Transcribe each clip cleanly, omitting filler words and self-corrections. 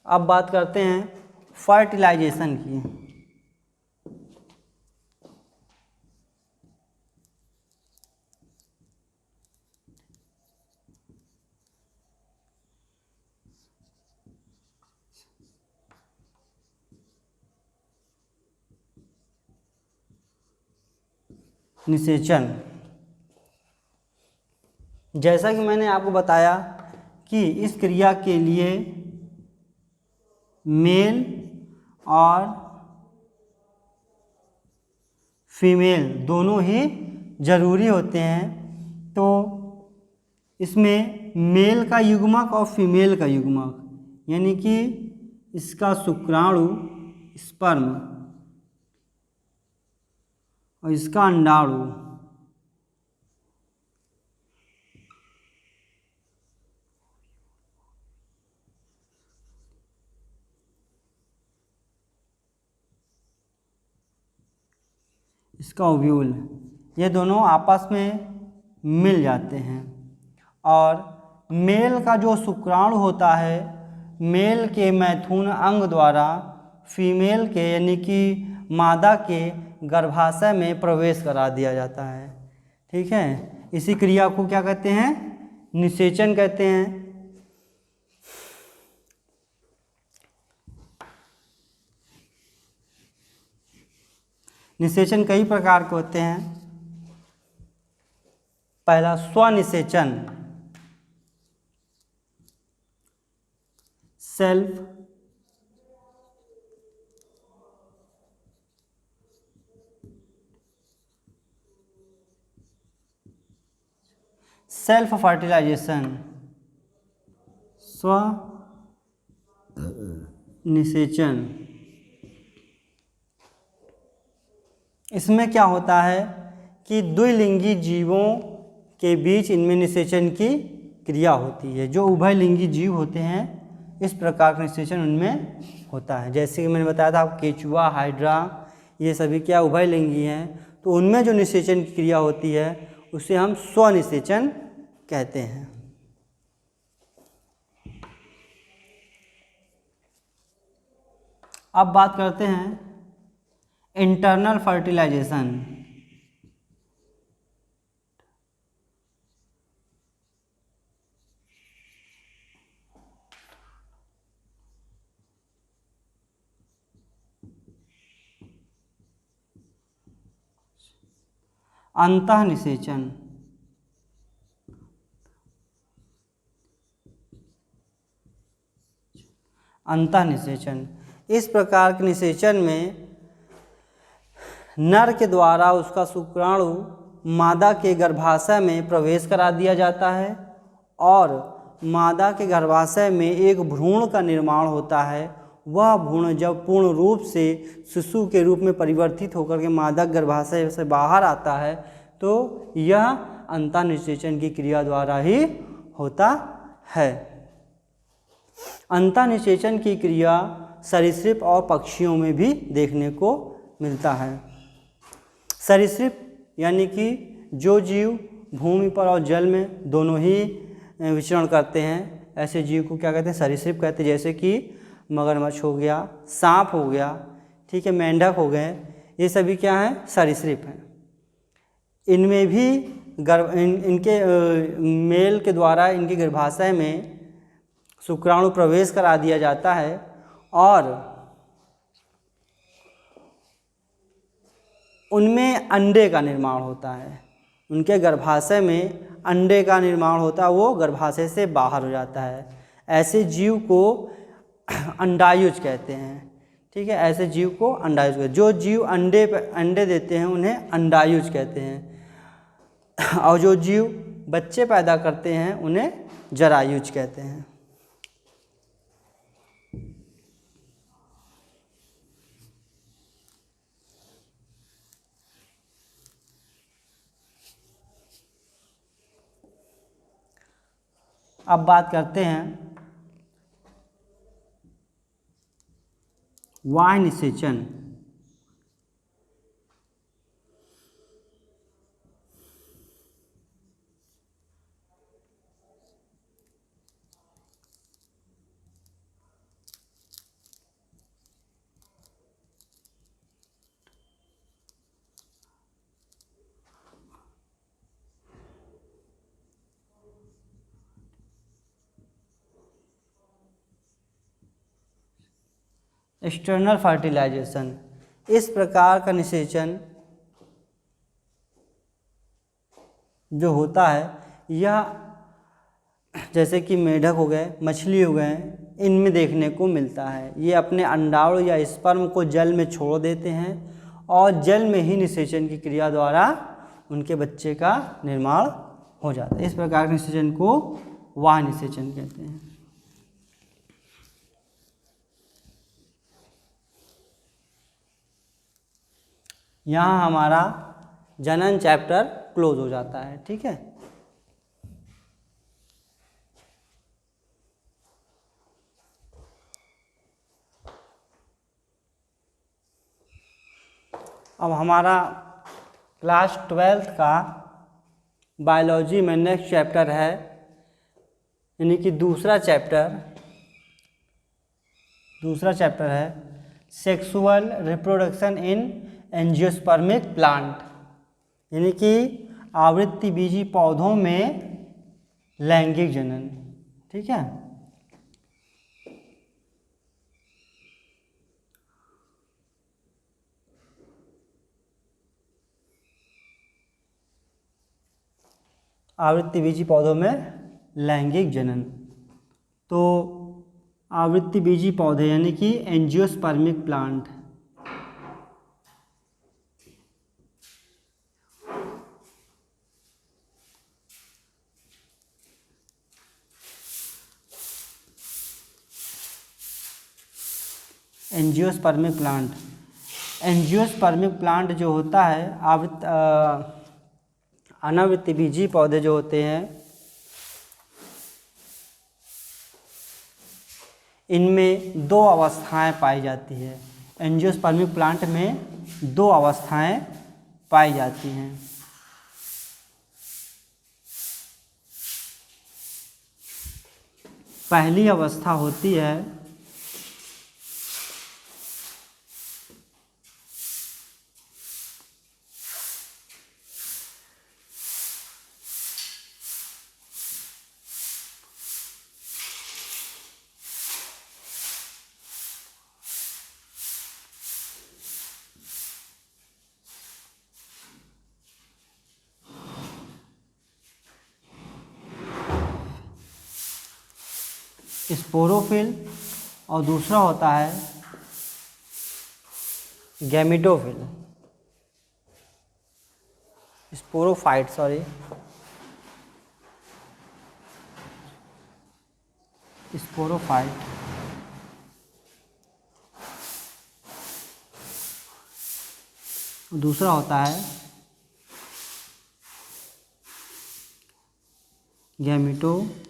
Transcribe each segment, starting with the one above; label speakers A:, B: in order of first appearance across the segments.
A: अब बात करते हैं फर्टिलाइजेशन की। निषेचन, जैसा कि मैंने आपको बताया कि इस क्रिया के लिए मेल और फीमेल दोनों ही जरूरी होते हैं। तो इसमें मेल का युग्मक और फीमेल का युग्मक, यानी कि इसका शुक्राणु स्पर्म और इसका अंडाणु, इसका ओव्यूल, ये दोनों आपस में मिल जाते हैं। और मेल का जो शुक्राणु होता है, मेल के मैथुन अंग द्वारा फीमेल के यानी कि मादा के गर्भाशय में प्रवेश करा दिया जाता है। ठीक है, इसी क्रिया को क्या कहते हैं? निषेचन कहते हैं। निषेचन कई प्रकार के होते हैं। पहला स्वनिषेचन, सेल्फ सेल्फ फर्टिलाइजेशन, स्व निषेचन। इसमें क्या होता है कि द्विलिंगी जीवों के बीच इनमें निषेचन की क्रिया होती है। जो उभयलिंगी जीव होते हैं इस प्रकार का निषेचन उनमें होता है। जैसे कि मैंने बताया था आप, केचुआ, हाइड्रा, ये सभी क्या उभयलिंगी हैं, तो उनमें जो निषेचन की क्रिया होती है उसे हम स्वनिषेचन कहते हैं। अब बात करते हैं इंटरनल फर्टिलाइजेशन। अंतःनिषेचन, अंतःनिषेचन, इस प्रकार के निषेचन में नर के द्वारा उसका शुक्राणु मादा के गर्भाशय में प्रवेश करा दिया जाता है और मादा के गर्भाशय में एक भ्रूण का निर्माण होता है। वह भ्रूण जब पूर्ण रूप से शिशु के रूप में परिवर्तित होकर के मादा गर्भाशय से बाहर आता है तो यह अंतःनिषेचन की क्रिया द्वारा ही होता है। अंतःनिषेचन की क्रिया सरीसृप और पक्षियों में भी देखने को मिलता है। सरीसृप यानी कि जो जीव भूमि पर और जल में दोनों ही विचरण करते हैं, ऐसे जीव को क्या कहते हैं? सरीसृप कहते हैं। जैसे कि मगरमच्छ हो गया, सांप हो गया, ठीक है, मेंढक हो गए, ये सभी क्या हैं? सरीसृप हैं। इनमें भी इनके मेल के द्वारा इनके गर्भाशय में शुक्राणु प्रवेश करा दिया जाता है और उनमें अंडे का निर्माण होता है। उनके गर्भाशय में अंडे का निर्माण होता है, वो गर्भाशय से बाहर हो जाता है। ऐसे जीव को अंडायुज कहते हैं। ठीक है, ऐसे जीव को अंडायुज कहते हैं। जो जीव अंडे देते हैं उन्हें अंडायुज कहते हैं और जो जीव बच्चे पैदा करते हैं उन्हें जरायुज कहते हैं। अब बात करते हैं बाह्य निषेचन। एक्सटर्नल फर्टिलाइजेशन, इस प्रकार का निषेचन जो होता है यह जैसे कि मेढक हो गए, मछली हो गए, इनमें देखने को मिलता है। ये अपने अंडाणु या स्पर्म को जल में छोड़ देते हैं और जल में ही निषेचन की क्रिया द्वारा उनके बच्चे का निर्माण हो जाता है। इस प्रकार के निषेचन को वाह निषेचन कहते हैं। यहाँ हमारा जनन चैप्टर क्लोज हो जाता है। ठीक है, अब हमारा क्लास 12th का बायोलॉजी में नेक्स्ट चैप्टर है, यानी कि दूसरा चैप्टर है sexual reproduction in angiospermic plant, यानी कि आवृत्तिबीजी पौधों में लैंगिक जनन। ठीक है, आवृत्तिबीजी पौधों में लैंगिक जनन। तो आवृत्तिबीजी पौधे यानी कि एंजियोस्पर्मिक प्लांट, एंजियोस्पर्मिक प्लांट जो होता है अनावृत्तिबीजी पौधे जो होते हैं इनमें दो अवस्थाएं पाई जाती है। एंजियोस्पर्मिक प्लांट में दो अवस्थाएं पाई जाती हैं। पहली अवस्था होती है स्पोरोफिल और दूसरा होता है गैमेटोफिल, स्पोरोफाइट दूसरा होता है गैमेटोफाइट।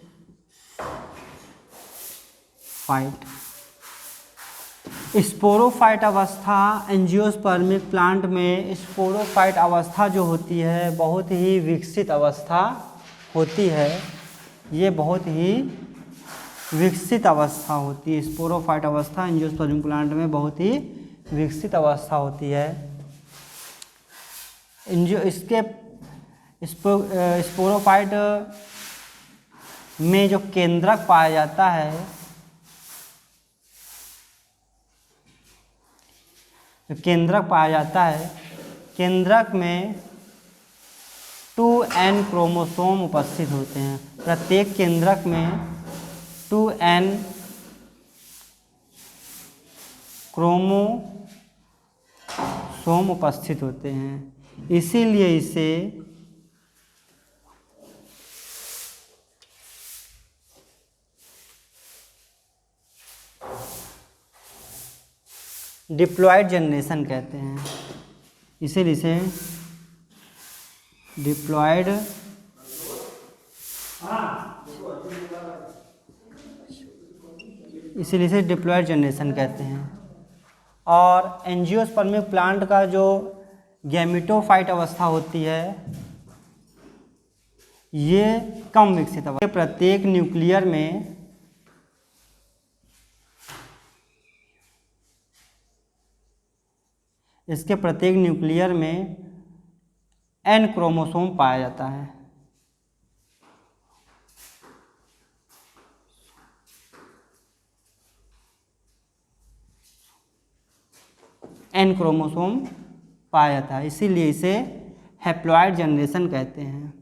A: स्पोरोफाइट अवस्था एंजियोस्पर्मिक प्लांट में स्पोरोफाइट अवस्था जो होती है बहुत ही विकसित अवस्था होती है। ये बहुत ही विकसित अवस्था होती है। स्पोरोफाइट अवस्था एंजियोस्पर्मिक प्लांट में बहुत ही विकसित अवस्था होती है। इसके स्पोरोफाइट में जो केंद्रक पाया जाता है, केंद्रक में 2n क्रोमोसोम उपस्थित होते हैं। प्रत्येक केंद्रक में 2n क्रोमोसोम उपस्थित होते हैं, इसीलिए इसे डिप्लॉयड जनरेशन कहते हैं। इसीलिए इसे डिप्लॉयड जनरेशन कहते हैं। और एंजियोस्पर्मिक प्लांट का जो गैमेटोफाइट अवस्था होती है ये कम विकसित अवस्था। प्रत्येक न्यूक्लियर में इसके प्रत्येक न्यूक्लियर में n क्रोमोसोम पाया जाता है। एन क्रोमोसोम पाया जाता है, इसीलिए इसे हैप्लॉइड जनरेशन कहते हैं।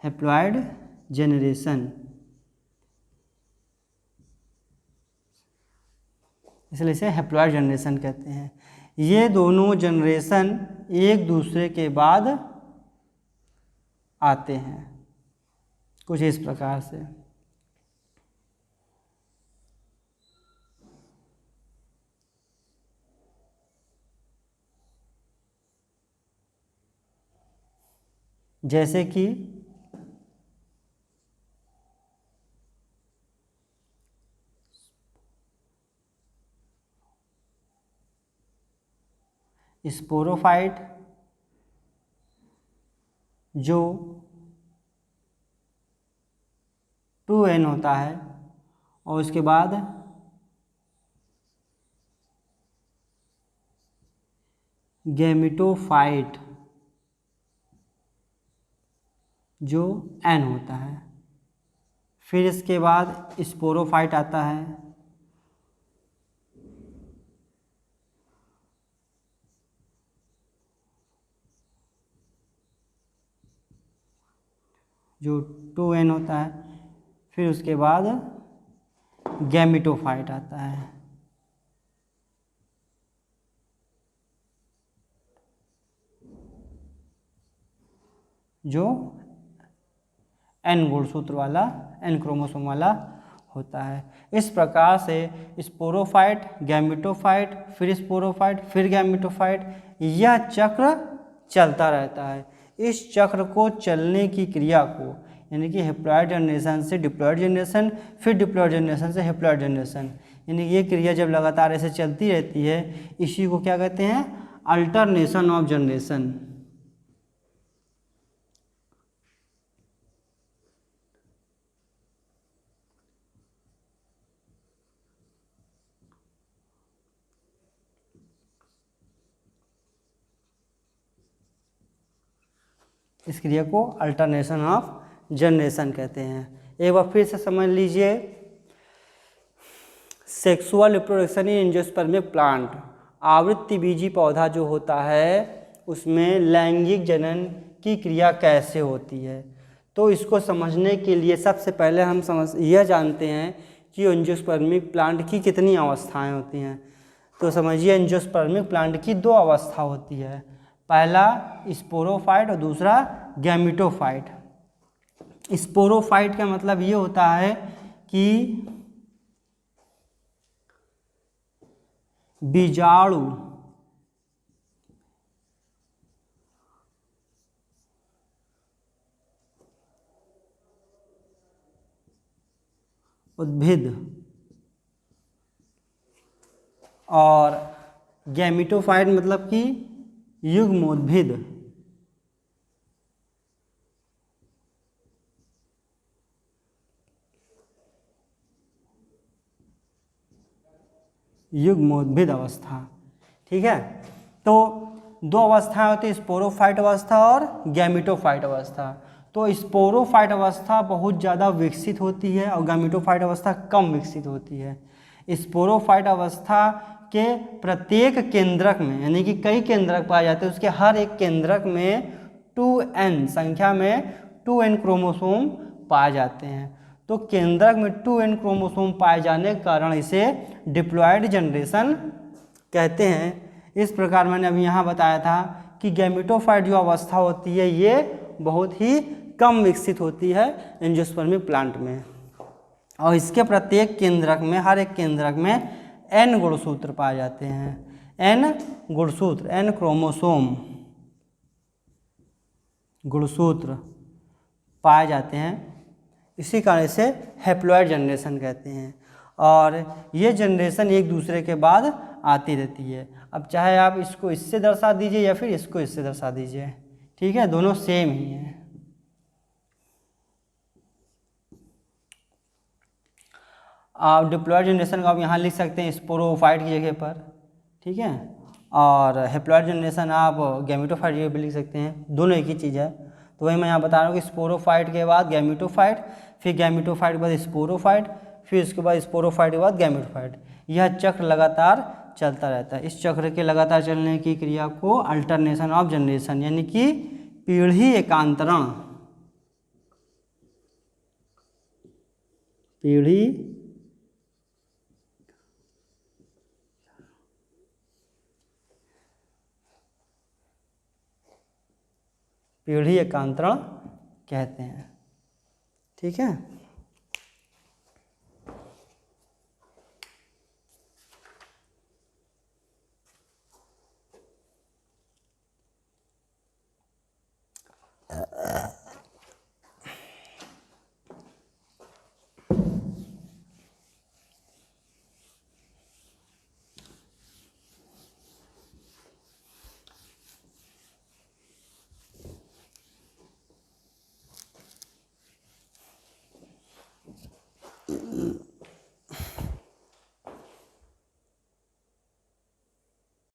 A: हैप्लॉइड जनरेशन, इसलिए इसे हैप्लॉइड जनरेशन कहते हैं। ये दोनों जनरेशन एक दूसरे के बाद आते हैं कुछ इस प्रकार से। जैसे कि स्पोरोफाइट जो 2n होता है और उसके बाद गैमेटोफाइट जो n होता है, फिर इसके बाद स्पोरोफाइट आता है जो 2n होता है, फिर उसके बाद गैमेटोफाइट आता है जो n गुणसूत्र वाला, n क्रोमोसोम वाला होता है। इस प्रकार से स्पोरोफाइट, गैमेटोफाइट, फिर स्पोरोफाइट, फिर गैमेटोफाइट, यह चक्र चलता रहता है। इस चक्र को चलने की क्रिया को, यानी कि हैप्लॉइड जनरेशन से डिप्लॉइड जनरेशन, फिर डिप्लॉइड जनरेशन से हैप्लॉइड जनरेशन, यानी ये क्रिया जब लगातार ऐसे चलती रहती है, इसी को क्या कहते हैं? Alternation of generation. इस क्रिया को अल्टरनेशन ऑफ जनरेशन कहते हैं। एक बार फिर से समझ लीजिए, sexual reproduction in angiospermic plant, आवृत्ति बीजी पौधा जो होता है उसमें लैंगिक जनन की क्रिया कैसे होती है, तो इसको समझने के लिए सबसे पहले हम यह जानते हैं कि एंजियोस्पर्मिक प्लांट की कितनी अवस्थाएं होती हैं। तो समझिए, एंजियोस्पर्मिक प्लांट की 2 अवस्था होती है, पहला स्पोरोफाइट और दूसरा गैमेटोफाइट। स्पोरोफाइट का मतलब ये होता है कि बीजाणु उद्भिद, और गैमेटोफाइट मतलब कि युग्मोद्भिद। युग्मोद्भिद अवस्था, ठीक है। तो 2 अवस्थाएं होती है, स्पोरोफाइट अवस्था और गैमेटोफाइट अवस्था। तो स्पोरोफाइट अवस्था बहुत ज़्यादा विकसित होती है और गैमेटोफाइट अवस्था कम विकसित होती है। स्पोरोफाइट अवस्था के प्रत्येक केंद्रक में, यानी कि कई केंद्रक पाए जाते हैं, उसके हर एक केंद्रक में 2n संख्या में 2n क्रोमोसोम पाए जाते हैं। तो केंद्रक में 2n क्रोमोसोम पाए जाने के कारण इसे डिप्लॉइड जनरेशन कहते हैं। इस प्रकार मैंने अभी यहाँ बताया था कि गैमेटोफाइट जो अवस्था होती है ये बहुत ही कम विकसित होती है एंजियोस्पर्मिक प्लांट में, और इसके प्रत्येक केंद्रक में, हर एक केंद्रक में n गुणसूत्र पाए जाते हैं। n गुणसूत्र, n क्रोमोसोम गुणसूत्र पाए जाते हैं, इसी कारण इसे हैप्लॉइड जनरेशन कहते हैं। और ये जनरेशन एक दूसरे के बाद आती रहती है। अब चाहे आप इसको इससे दर्शा दीजिए या फिर इसको इससे दर्शा दीजिए, ठीक है, दोनों सेम ही हैं। आप डिप्लॉइड जनरेशन को आप यहाँ लिख सकते हैं स्पोरोफाइट की जगह पर, ठीक है, और हैप्लॉइड जनरेशन आप गैमेटोफाइट की जगह पर लिख सकते हैं, दोनों एक ही चीज़ है। तो वही मैं यहाँ बता रहा हूँ कि स्पोरोफाइट के बाद गैमेटोफाइट, फिर गैमेटोफाइट के बाद स्पोरोफाइट, फिर उसके बाद स्पोरोफाइट के बाद गैमेटोफाइट। यह चक्र लगातार चलता रहता है। इस चक्र के लगातार चलने की क्रिया को अल्टरनेशन ऑफ जनरेशन यानी कि पीढ़ी एकांतरण, पीढ़ी एकांतरण कहते हैं। ठीक है।